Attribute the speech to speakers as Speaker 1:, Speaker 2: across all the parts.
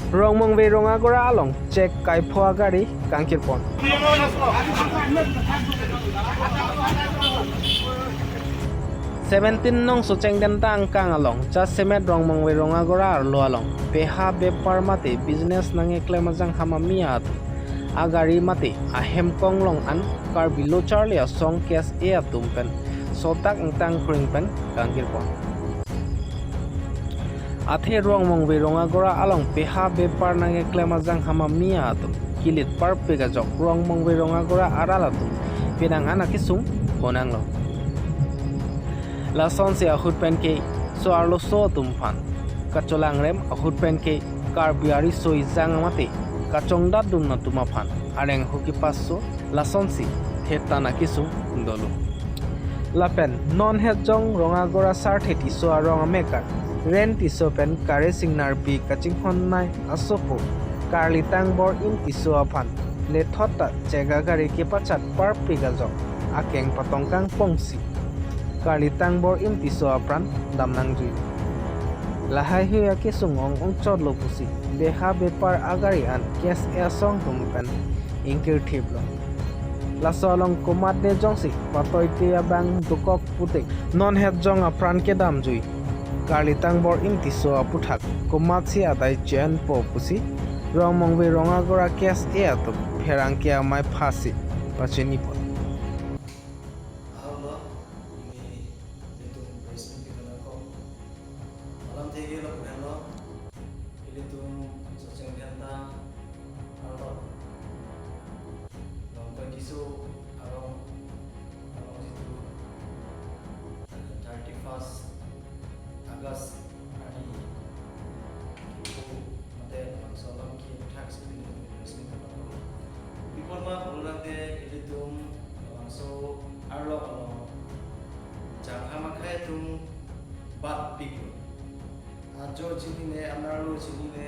Speaker 1: Rong mong ve rong agora along check kai phwa gari kangkir pon. Seventeen nong suceng den tang kang along just semet rong mong ve rong agora arlo along peha bepar mate business nange klemajang hamamia agari mate ahem kong long an kar bilo charlie song kes e atumpen sotak engtang kringpen kangkir pon. Athe rong mong ve rong agora along peha bepar nange klemajang hamamia atum kilit par pega jok rong mong ve rong agora aralatum pinang anak isung konang lo. Lason se ahut pen ke so arlo so tumpan kacolang rem ahut pen ke kar biari so izang mate kacong dadun na tumaphan areng hoki passo lason si hetana kisung dolo. Lapen non het jong rong agora sar theti so arong amekar ren tiso pen kare singnar pi kaching hon nai asopo karli tang bor in tiso aphan le thota chega gari ke pachat par pega jok akeng patongkang pongsi karli tang bor im tiso apran damnang jui lahai huya ke sungong ong chot lo pusi beha bepar agari an kes e song tumpen ingkir thiblo laso along komat ne jongsi patoi ke abang dukok putik non het jong apran ke dam jui karli tang bor im tiso aputhak komat si adai chen po pusi rong mong ve rong agora kes e ato pherang ke amai phasi pacheni po.
Speaker 2: Agas ani itu mate solam ki tax resmi kapal before ma program de itu so arlo jangan makai tum bat big ajo jini ne anarlo jini ne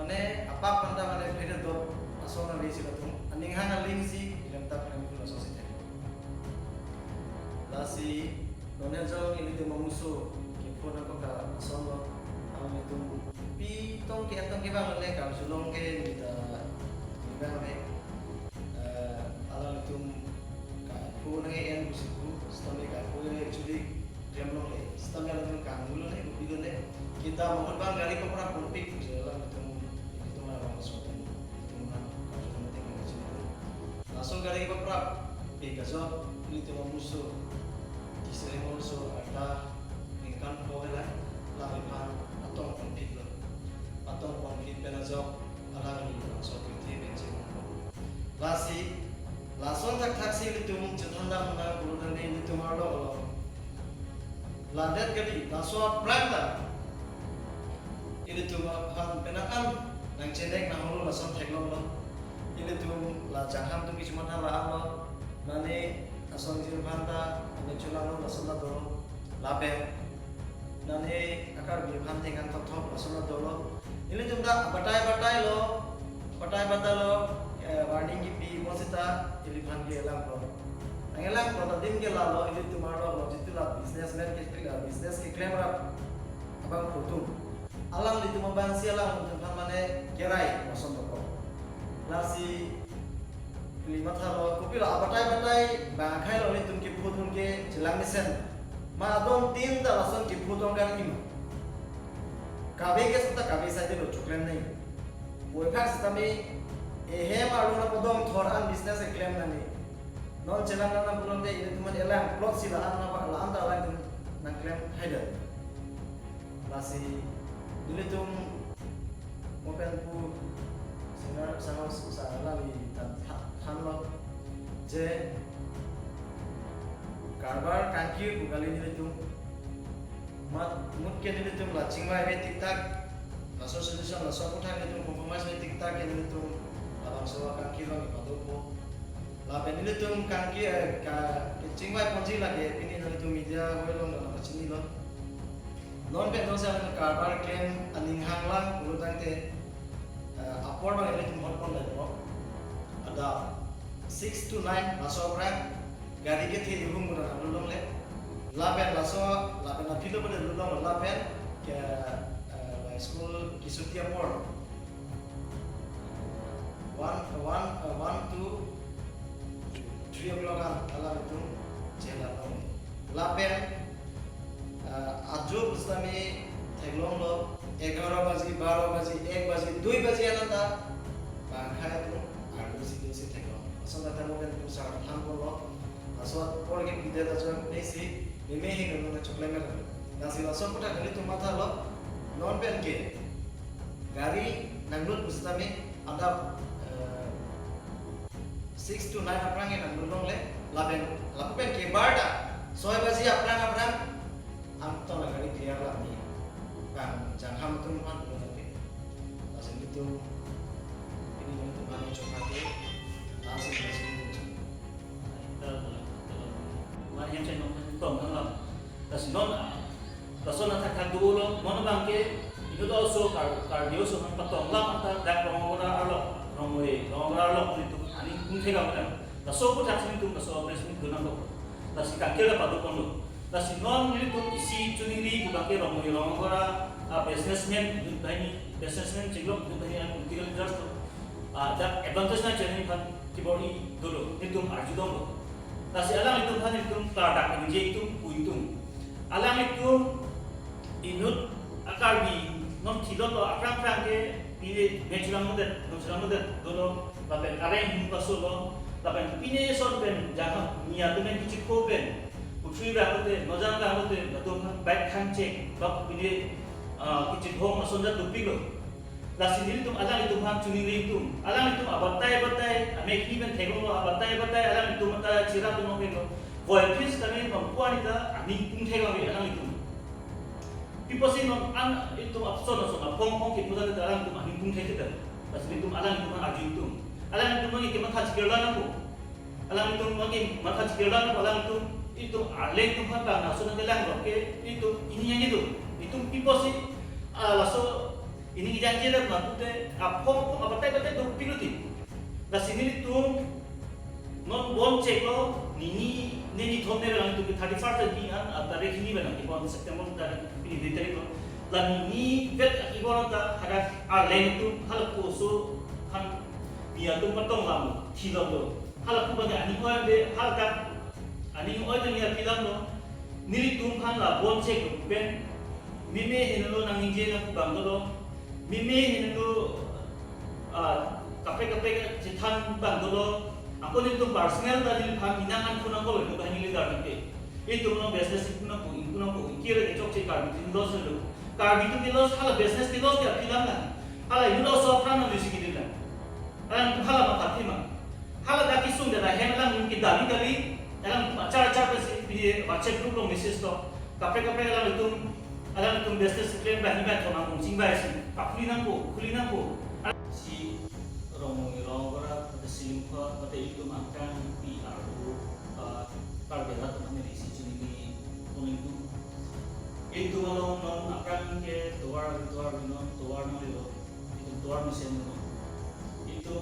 Speaker 2: mane apa panda mane fere do asona resi tum aning hana lingsi ilam tak kami pun asosiate lasi nonel jong ini tu mamuso pun aku ka solo ang itu pi tong ke atong ke bang le ka sulong ke kita bang me alam itu ka pun nge en busiku stame ka pun actually remlo le stame alam ka mulo le video le kita mohon bang dari kopra pun pik jalan itu mah masuk itu mah ka sulong tengah sini langsung dari kopra pik kaso itu musuh disering also ada kan pogela la pan atong konflik lo atong konflik penajok alang ni so piti benci lasi lason tak taksi litum cetanda mana buludan ni litum arlo landet kali laso pranda ini tu han penakan nang cendek nang hulu lason teklong lo ini tu la jangham tu cuma hala alo nane ason jirvanta ane chulano lason la do labe nane akar bilhan dengan top asal dolo ini jumda batai lo warning ki mosita ini bilhan ke elang lo din ke lalo ini tumaro lo jitulah businessman ke business ke claim rap abang putum alang di tumabang si alang jumpa mane kerai mason toko lasi lima thalo kupila batai bangkai lo ini tum ki putum ke jelang misen madom tin da lason ki putong kan ima kabe ke sata kabe sa de lo chuklen nai boy phak sa me he maru na podom thoran business e claim nani non chelan na bulon de ini tuman elang plot sila an na la anda la na claim haida lasi dile tum open pu sinar sanau sa la li tan lo je karbar kankir bugali ni tum mat mut ke ni tum la chingwai be tiktak laso solution laso puthang ni tum compromise ni tiktak ke ni tum alam so kankir lo padopo la be ni tum kankir ka chingwai ponji la ke pini ni tum media hoilo na chini lo non be no sa karbar claim aning hanglang urutang te upward ba ni tum hot pon la ada 6 to 9 laso brand gari ke thi hum guna lulong le laben laso laben na philo bade lulong laben ke school kisutia por বাজি 1 বাজি 2 বাজি আনতা বাংখায় তো আর বেশি থাকলো আসলে তার মধ্যে তো সারা থাম করলো আসলে পরে বিদ্যা দাজন নেছি মেহে নন চকলে মেলা নাসি আসল কোটা গলি তো মাথা হলো নন পেন কে গাড়ি নাংlut বুঝতামি ada 6 to 9 aprang yang nanglut le lapen ke barda soy baji aprang am to na gari clear la ni kan jangan tum pan lo tapi asin itu ini itu bani coba ke asin baji
Speaker 3: Wan yang saya nak tong kan lah. Tas non na tak dulu mana bangke itu tu also cardio so kan patong lah antara dak rongora arlo itu ani kung thega kan. Tas so pun tak itu tas so present guna ko. Tas kakela padu kondo. Tas non itu isi cuniri bangke rongora businessman businessman ciglok itu tadi yang tiga jelas tu. Dak advantage na jadi kan kibori dulu itu arju dong. Tas alam itu kan itu produk itu itu. Alam itu inut akar bi non tidak lo akram ke pilih beculang muda dulu tapi karena ini pasal lo tapi pilih son pen jangan niat dengan kicik kopen putri berapa tu nozang berapa tu betul kan baik kan cek bab pilih kicik home masuk dah dupi lo lah sendiri tu alam itu kan cuni itu alam itu abatai Amerika kan tengok lo abatai alam itu mata cerah tu mungkin lo voice kami perempuan itu ani pun tengok alam itu people say non an itu absurd so na pong ke puda da alam tu ani pun tengok kita pas itu alam itu kan aju itu alam itu mungkin kita mata cikirlan aku alam itu mungkin mata cikirlan aku alam itu alek tu kan bang so na gelang ke itu ini yang itu people say laso ini janji dah matute apong abatai tu piluti da sini tu non bon cek lo nini thomne belang tu 31 di an tarikh ini belang ibon September tarikh ini di tarikh lo lan ni vet ibon ta hada alen tu hal ko so kan biya tu patong lam thilom lo hal ko ba ani ko de hal ta ani oi de ya tilam lo nili tum kan la bon cek ben mime hinelo nang inje na ku bang lo mime hinelo kape cethan bang lo aku ni tu personal dari pihak minangan pun aku itu bahkan ini dah kita itu mana business pun aku kira kecok cek karbit itu los itu karbit itu los hal business itu los dia bilang lah hal itu los apa nama musik itu lah hal apa hati mah hal dah kisung dah hemelang mungkin dari dalam acara pasti di WhatsApp group lo message to kape dalam itu business klaim bahkan bahkan orang mungkin bahas kulinan ko si rongora silimpa pada itu makan PR karbela tu mana isi cuni itu kalau non akan ke tuar non itu tuar mesin itu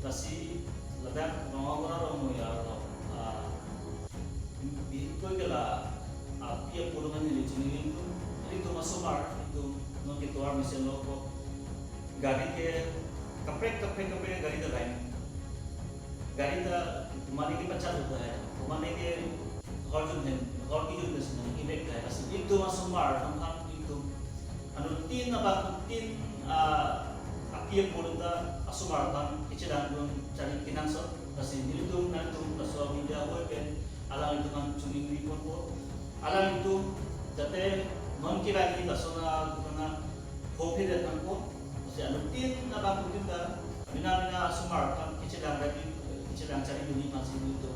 Speaker 3: tasi ledak rongora ya itu kela api yang puluhan ini cuni itu masuk mar itu non ke tuar mesin lo gari ke kaprek gari dah lain gari dah तुम्हारे के बच्चा होता है तुम्हारे के और जो है और की जो बिजनेस की बेक है असली itu masuk mar हम itu anu tin api yang puluh asal mar kan kecil dan cari finanso kasi itu nanti kasih media web alam itu kan cumi report ko alam itu jate non kira kita sona kuna hobi dan ko kasi anu tin kita mina asumar kan kecil dan cari dunia masih itu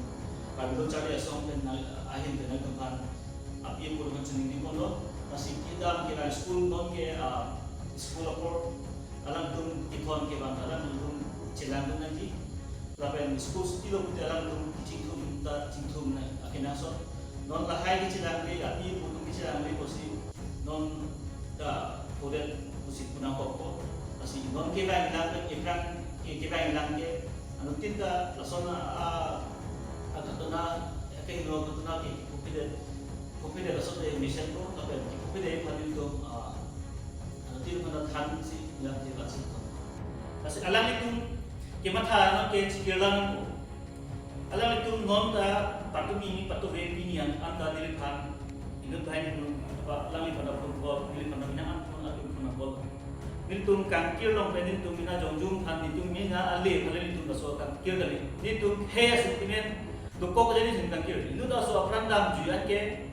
Speaker 3: kalau cari asong dan akhir dan kan api yang puluhan sendiri pun lo masih kita kira school non ke school apa alam tu kituan ke bang alam tu cilang tu nanti lapan school stilo kita alam tu cingtum akhirnya so non lahai kecilang ke api puluhan kecilang ke pasti non dah podet musik punang koko masih non ke bang ilang ke bang ilang ke anu tinta lasona agak tuna kayak dua tuna ke kopi de lasona de mission ko tapi kopi de kan itu anu tin mana than si yang di baca kasi alam itu kemata no ke cikilan ko alam itu non ta patu ini yang anda dilihat itu bahan itu alam itu pada pun dilihat pada minat pun lagi pun Nilitum kangkir long pe nilitum mina jongjung han nilitum mina ale phale nilitum daso kangkir dali nilitum he sentiment dukko ko jadi sin kangkir inu daso apran dam juan ke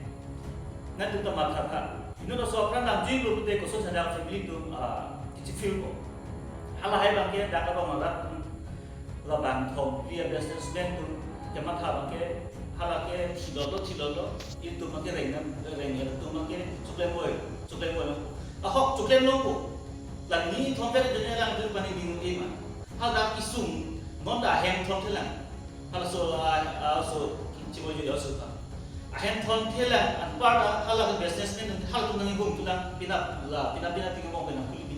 Speaker 3: na tu ta matha tha inu daso apran dam jui lu te ko so sada family tum kichi feel ko hala hai bang ke da ka ba marat la ban thom dia businessman tum ke matha bang ke hala ke sidolo itu make rengna tu make suklem boy ahok suklem loko lan ni thompe de lang du pani ding ema hala isum non da hem thom thelang hala so chibo jo so ta hem thom thelang an pa hala businessman hal tu nang gum tulang pina ting mong bena kuli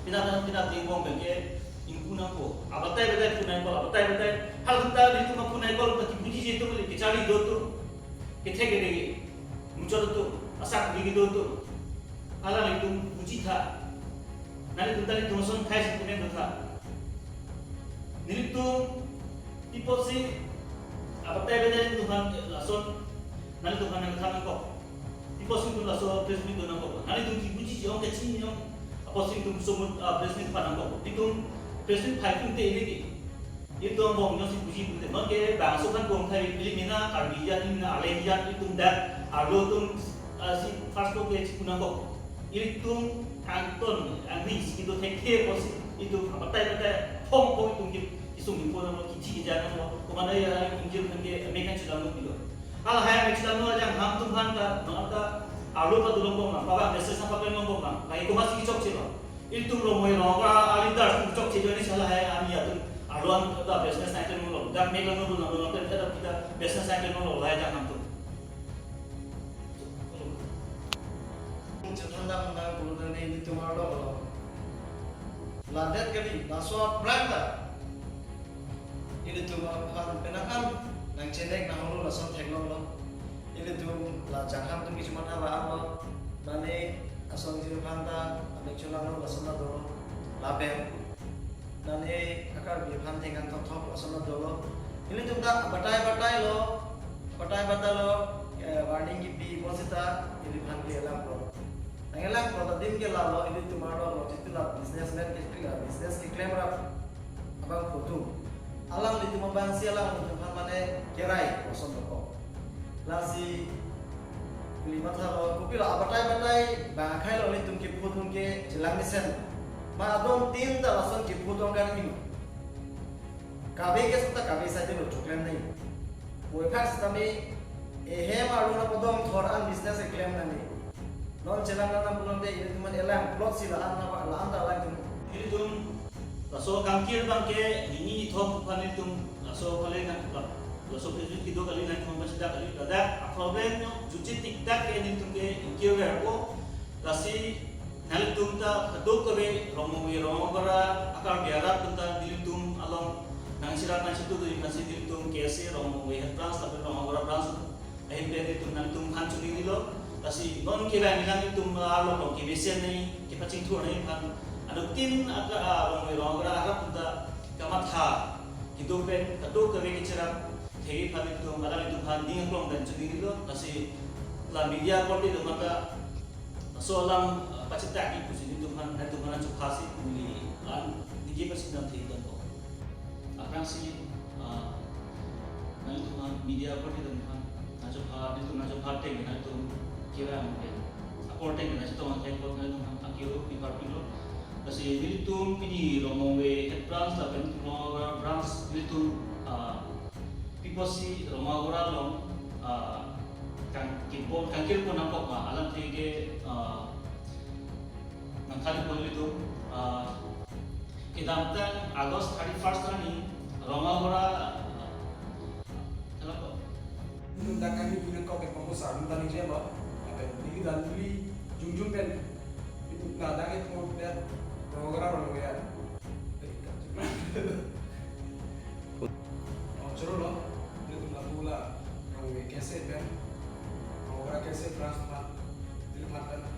Speaker 3: pina ting mong ben ke ingkuna ko abatai betai kunai ko abatai hal ta di tu kunai ko ta buji je to ke chali do to ke thege de mucho to asak digi do to hala itu buji tha nali tuntali tumason khai sentiment dotha nilitum tiposi abatai beden tuhan lason nali tuhan yang thang ko tiposi tu laso presmi dona ko nali tum tibuji jong ke chin jong aposi tum somut presmi panang ko titum presmi fighting te iligi itu bong yang si buji pute mage bangso kan bong khai elimina karbiya timna aleja itum da alo tum si first ko ke kunang ko ilitum Anton, Anglis, itu tekir pos itu apa tai pom itu isung itu nama kici jangan nama kemana ya injil kan Amerika sudah itu hal yang sudah aja ham Tuhan kan maka alu pa tulong bang baba message apa kan ngomong bang lagi masih cocok sih itu romoy roga alidar cocok sih jadi salah ya ami ya tuh aluan ada business naik nol dan mega nol kita business naik nol lah jangan tuh
Speaker 2: Tentang bulu ini itu malu landet kali naswa berangkat ini tu makan penakan nang cenek nang lu naswa teknolog lo ini tu lah jangan tu cuma ala apa nane asal jiru kanta ane culang lu naswa dolo label nane akar bihan dengan top naswa dolo ini tu tak batai lo warning kipi posita ini bihan dia lo Ngelang kalau tim ke lalu ini tu malu itu lah businessman business ke claim rap abang foto alang itu membansi alang untuk mana kerai kosong toko lasi lima tahun kopi lah batai bangkai lo itu ke foto ke jelang nisen ma adon tim dah langsung ke foto kan ini kabe ke sudah kabe saja lo cuklen nih boleh pas kami malu na podong thoran business ke claim nanti non jalan belum deh ini cuma elang plot sih lah anda lagi
Speaker 3: ini tuh laso kangkir bangke ini thom pan itu laso kali kan laso present itu kali naik cuma masih kali ada problem juci tiktak ini tuh ke ingkir berko lasi nali tuh ta hadok kebe romo kara akar biara tuh ta dilitum along nang sirat nang situ tuh masih dilitum kese romo trans tapi romo kara trans akhirnya itu nali tuh hancur ini lo kasi non kira nilang itu malu kong kibesen nih kipacing tuh nih kan anu tin agak orang harap kita kamatha itu pen kado kami kicara hei pan itu malam itu pan dingin klong dan ceding itu kasi la media korti itu maka soalang pacita itu sini itu pan cukasi ini lan digi pasti nanti itu kok apa sih nah itu pan media korti itu pan ngajak hati itu kira mungkin according dengan itu mungkin kalau dengan akhiru pipapilo kasi dito pini romowe headbranch la pen branch dito piposi romagora long kan kipon kangkir ko nangkok ma alam tige nangkali ko dito kidamtan August 31st ni romagora kalau
Speaker 4: Nung kami punya kau ke pengusaha, nung tadi siapa? Ini dan beli jungjung pen, itu nggak ada itu mau lihat program orang ya. Oh curu loh, itu nggak pula orang keset pen, orang keset transfer, dilihatkan